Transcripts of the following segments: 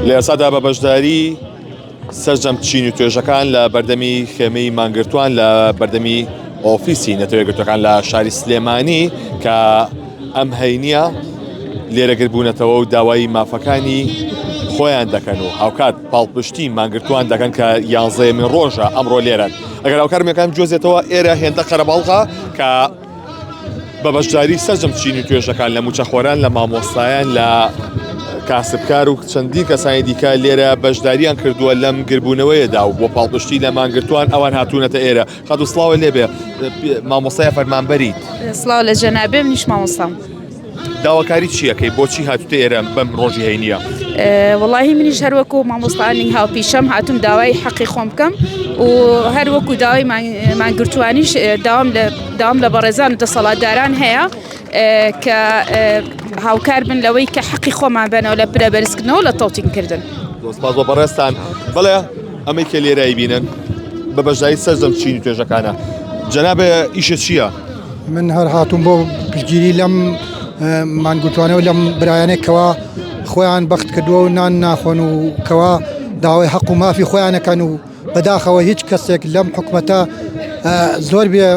لە ئێسادا بە بەشداری سەرجەم چین و توێژەکان لە بەردەمی خێمەی مانگرتوان لە بەردەمی ئۆفیسی نەتەوەیەکگرتوەکان لە شاری سلێمانی کە ئەم هەینیە لێرەگربوونەتەوە و داوای مافەکانی خۆیان دەکەن و هاوکات پاڵپشتی مانگرتوان دەکەن کە 11 ڕۆژە ئەمڕۆ لێرن. ئەگەر هاوکارمەکان جۆزێتەوە ئێرە هێندە قەرەباڵغا کە بە بەشداری سەرجەم چین و توێژەکان لە موچەخۆران لە مامۆستایان لە کاسبکار و چەندی کەسانی دیکە لێرە بەشداریان کردووە لەم گربوونەوەیەدا و بۆ پاڵپشتی لە مانگرتوان ئەوان هاتوونەتە ئێرە. قەت و سڵاوە لێبێ مامۆستای فەرمانبەریت. سڵاو لە جەنابێ، منیش مامۆستام. داواکاری چیەکەی بۆچی هاتوتە ئێرە بەم ڕۆژی هەینیە؟ وەڵاهی منیش هەروەکو مامۆستانی هاوپیشەم هاتووم داوای حەقی خۆم بکەم و هەروەکو داوای مانگرتوانیش داوام لە بەڕێزان و دەسەڵاتداران هەیە کە هاوکار بن لەوەی کە حەقی خۆمان بنەوە لە پرەبەرزکردنەوە لە تۆتینکردن. دۆسپاس بۆ بەڕێستان. بڵێ ئەمەی کە لێرایی بینن بە بەشداری سەرجەم چین و توێژەکانە جەنابێ ئیشە چییە؟ من هەر هاتووم بۆ پشتگیری لەم مانگرتوانەوە لەم برایانێکەوە خۆیان بەخت کردووە و نان ناخۆن و کەوا داوای حەق و مافی خۆیانەکەن و بەداخەوە هیچ کەسێک لەم حکومەتە زۆر بێ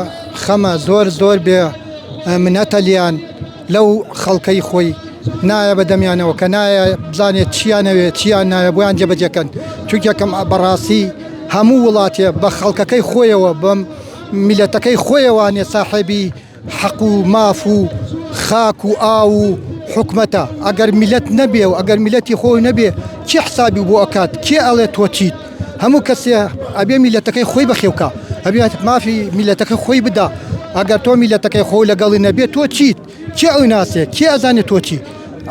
خەمە زۆر بێ منەتە لیان لەو خەڵکەی خۆی نایە بەدەمیانەوە کە نایە بزانێت چیانەوێت چیان نایە بۆیان جێبەجێکەن چونکەکەم بەڕاستی هەموو وڵاتێ بە خەڵکەکەی خۆیەوە بەم میلەتەکەی خۆیەوانێ ساحێبی حەق و ماف و خاک و ئاو و حکومەتە. ئەگەر میلەت نەبێ و ئەگەر میلەتی خۆی نەبێ چی حسابی بۆ ئەکات کێ ئەڵێ تۆ چیت؟ هەموو کەسێ ئەبێ میلەتەکەی خۆی بەخێوکە ئەبێت مافی میلەتەکەی خۆی بدا. ئەگەر تۆ میلەتەکەی خۆی لەگەڵی نەبێت تۆ چیت؟ کێ ئەو ناسێ کێ ئەزانێت تۆ چی؟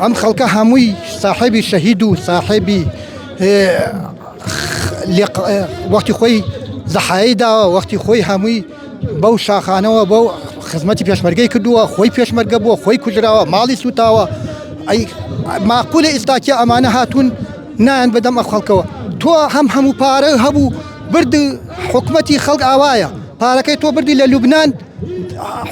ئەم خەڵکە هەمووی ساحێبی شەهید و ساحێبی وەختی خۆی زەحایی داوە وەختی خۆی هەمووی بەو شاخانەوە بەو خزمەتی پێشمەرگەی کردووە خۆی پێشمەرگە بووە خۆی کوژراوە ماڵی سوتاوە. ئەی ماقولە ئێستاکە ئەمانە هاتوون نایەن بەدەم ئەو خەڵکەوە. تۆ هەموو پارە هەبوو برد حکومەتی خەڵک ئاوایە پارەکەی تۆ بردی لە لوبنان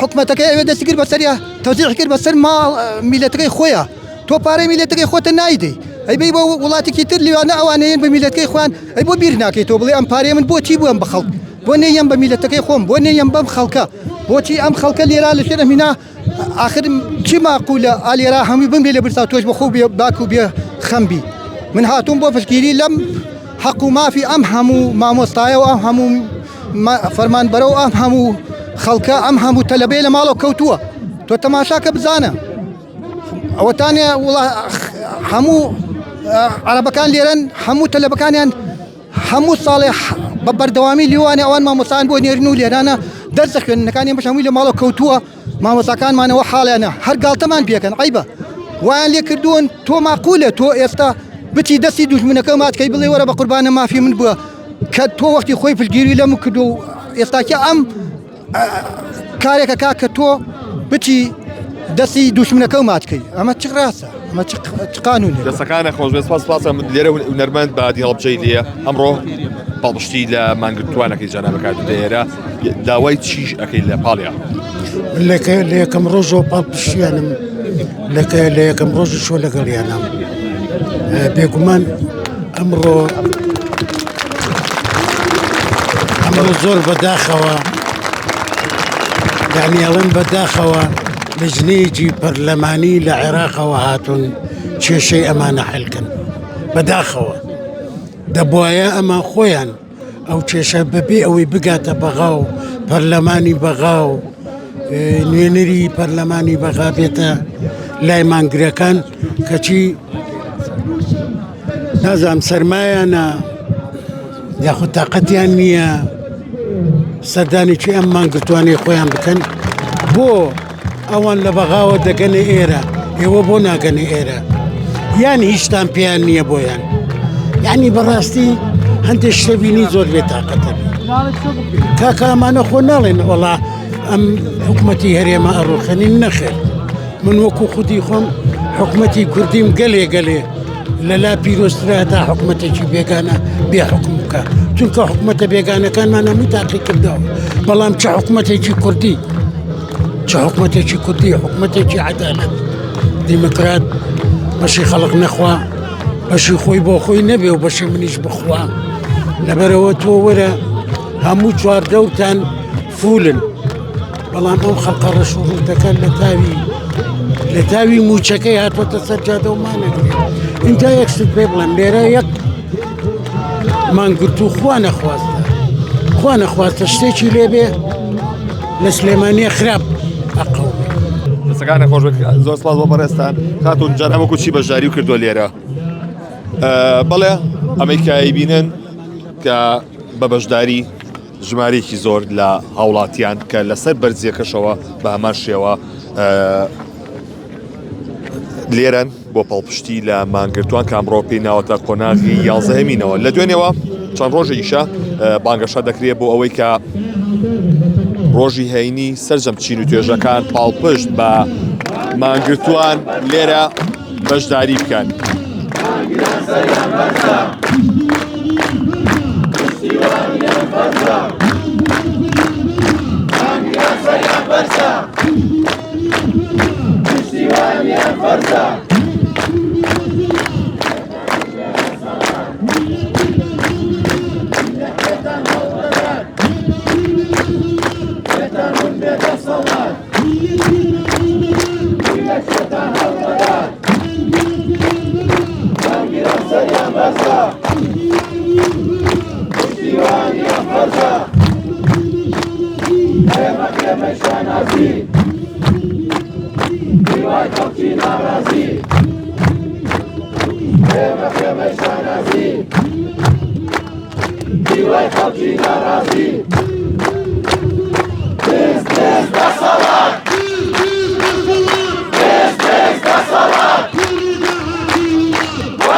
حکومەتەکەی ئەوێ دەستی کرد بەسەریە تەوزیع کرد بەسەر ماڵ میلەتەکەی خۆیە. تۆ پارەی میلەتەکەی خۆتە نایدەی ئەی بێ بۆ وڵاتێکی تر لێوانە ئەوانەیەن بە میلەتەکەی خۆیان ئەی بۆ بیر ناکەی تۆ بڵێ ئەم پارەی من بۆچی بووم بە خەڵک بۆ نەیەم بە میلەتەکەی خۆم بۆ نەیەم بەم خەڵکە بۆچی ئەم خەڵکە لێرا لە شوێنە مینا آخر چی ماقولە ئالێرا هەمووی بمبێ لە برسا تۆش بە خۆ بێ باک و بێ خەمبی. من هاتووم بۆ پشتگیری لەم حەق و مافی ئەم هەموو مامۆستایە و ئەم هەموو فەرمانبەرە و ئەم هەموو خەڵکە ئەم هەموو تەلەبەیە لە ماڵەوە کەوتووە. تۆ تەماشاکە بزانە ئەوەتانێ هەموو عەرەبەکان لێرەن هەموو تەلەبەکانیان هەموو ساڵێ بە بەردەوامی لیوانێ ئەوان مامۆستایان بۆ نێرن و لێرانە دەرسە خوێندنەکانیان بەش هەمووی لە ماڵەوە کەوتووە. مامۆستاکانمانەوە حاڵیانە هەر گاڵتەمان پێکەن عیبە وایان لێ کردوون. تۆ ماقولە تۆ ئێستا بچی دەستی دوژمنەکە ماتکەی بڵێ وەرە بە قوربانە مافی من بووە کە تۆ وەختی خۆی پشتگیری لەم کردو و ئێستاکە ئەم کارێکە کا کە تۆ بچی دەستی دوژمنەکە و ماتکەی ئەمە چ ڕاستە ئەمە چ قانونی دەسەکانە خۆش سپاسم لێرە هونەرمەند بەهادی هەڵبجەی لێە ئەمڕۆ پاڵپشتی لە مانگرتوانەکەی جەنابەکە ئێرە داوای چیش ئەەکەی لە پاڵیا لە یەکەم ڕۆژەوە پاڵپشتیانم لە یەکەم ڕۆژی شۆ لەگەڵیانم بێگومان ئەمڕۆ زۆر بەداخەوە دانیاڵن بەداخەوە لەجنەیەکی پەرلەمانی لە عێراقەوە هاتوون کێشەی ئەمانە حەلکن بەداخەوە دەبوایە ئەمە خۆیان ئەو کێشە بەبێ ئەوەی بگاتە بەغا و پەرلەمانی بەغا و نوێنەری پەرلەمانی بەغا بێتە لای مانگرەکان کەچی نازام سەرمایانە یاخود تاقەتیان نییە سەردانێکی ئەم مانگرتوانەی خۆیان بکەن بۆ ئەوان لە بەغاوە دەگەنە ئێرە ئێوە بۆ ناگەنە ئێرە یان هیچتان پێیان نییە بۆیان یعنی بەڕاستی هەندێک شتەبینی زۆر بێ تاقەتە کاکە ئەمانە خۆ ناڵێن وەڵا ئەم حکومەتی هەرێمە ئەڕۆخەنین نەخێر من وەکو خودی خۆم حکومەتی کوردیم گەلێ لەلا پیرۆسترا تا حکومەتێکی بێگانە بێ حکم بکە چونکە حکومەتە بێگانەکانمان هەمووی تاقی کردەوە بەڵام چه حکومەتێکی کوردی حکومەتێکی عەدالەت دیموکرات بەشی خەڵق نەخوا بەشی خۆی بۆ خۆی نەبێ و بەشی منیش بخوا لەبەرەوە تۆ وەرە هەموو چواردەوتان فولن بەڵام ئەو خەڵقە ڕەش و ڕوودەکە لە تاوی موچەکەی هاتوۆتە سەر جادە و مانەگرێت اینجا یەکشت پێ بڵێم لێرە یەک مانگرتو خوا نەخواستە شتێکی لێبێ لە سلێمانیە خراپ ئەقەوێ دەستەکان نەخۆش زۆر سپاس بۆ بەڕێستان خاتون جار ئەمە کوچی بەشداری و کردووە لێرە بەڵێ ئەمەی کە بینن کە بە بەشداری ژمارەیەکی زۆر لە هاوڵاتیان کە لەسەر بەرزیەکەشەوە بە هەمان شێوە لێرەن بۆ پەڵپشتی لە مانگرتوان کامڕۆ پێی ناوەتە قۆناغی 11مینەوە لە دوێنێەوە چەند ڕۆژێکیشە بانگەشە دەکرێت بۆ ئەوەی کە ڕۆژی هەینی سەرجەم چین و توێژەکان پاڵپشت بە مانگرتوان لێرە بەشداری بکەن. This